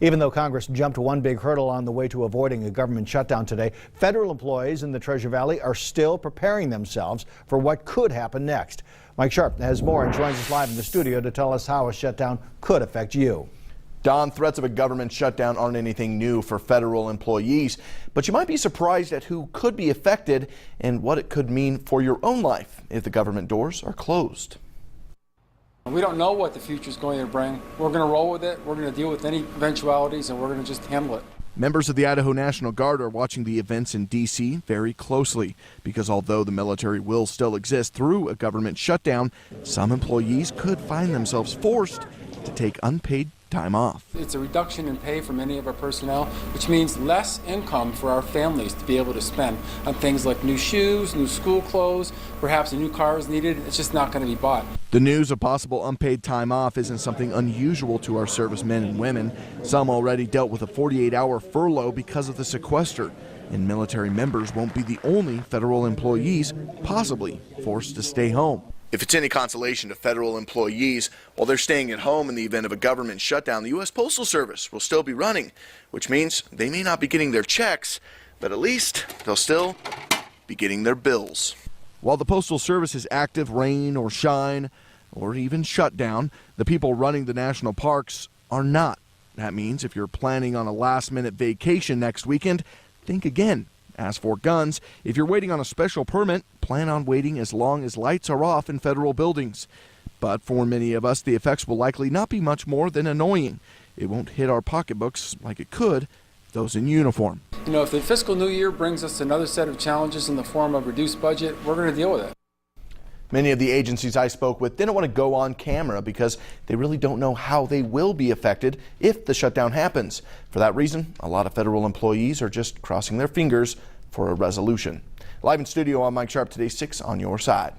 Even though Congress jumped one big hurdle on the way to avoiding a government shutdown today, federal employees in the Treasure Valley are still preparing themselves for what could happen next. Mike Sharp has more and joins us live in the studio to tell us how a shutdown could affect you. Don, threats of a government shutdown aren't anything new for federal employees, but you might be surprised at who could be affected and what it could mean for your own life if the government doors are closed. We don't know what the future is going to bring. We're going to roll with it. We're going to deal with any eventualities, and we're going to just handle it. Members of the Idaho National Guard are watching the events in D.C. very closely because although the military will still exist through a government shutdown, some employees could find themselves forced to take unpaid time off. It's a reduction in pay for many of our personnel, which means less income for our families to be able to spend on things like new shoes, new school clothes, perhaps a new car is needed. It's just not going to be bought. The news of possible unpaid time off isn't something unusual to our servicemen and women. Some already dealt with a 48-hour furlough because of the sequester. And military members won't be the only federal employees possibly forced to stay home. If it's any consolation to federal employees, while they're staying at home in the event of a government shutdown, the U.S. Postal Service will still be running, which means they may not be getting their checks, but at least they'll still be getting their bills. While the Postal Service is active, rain or shine, or even shut down, the people running the national parks are not. That means if you're planning on a last-minute vacation next weekend, think again. As for guns, if you're waiting on a special permit, plan on waiting as long as lights are off in federal buildings. But for many of us, the effects will likely not be much more than annoying. It won't hit our pocketbooks like it could those in uniform. You know, if the fiscal new year brings us another set of challenges in the form of reduced budget, we're going to deal with it. Many of the agencies I spoke with didn't want to go on camera because they really don't know how they will be affected if the shutdown happens. For that reason, a lot of federal employees are just crossing their fingers for a resolution. Live in studio, I'm Mike Sharp, today's 6 on your side.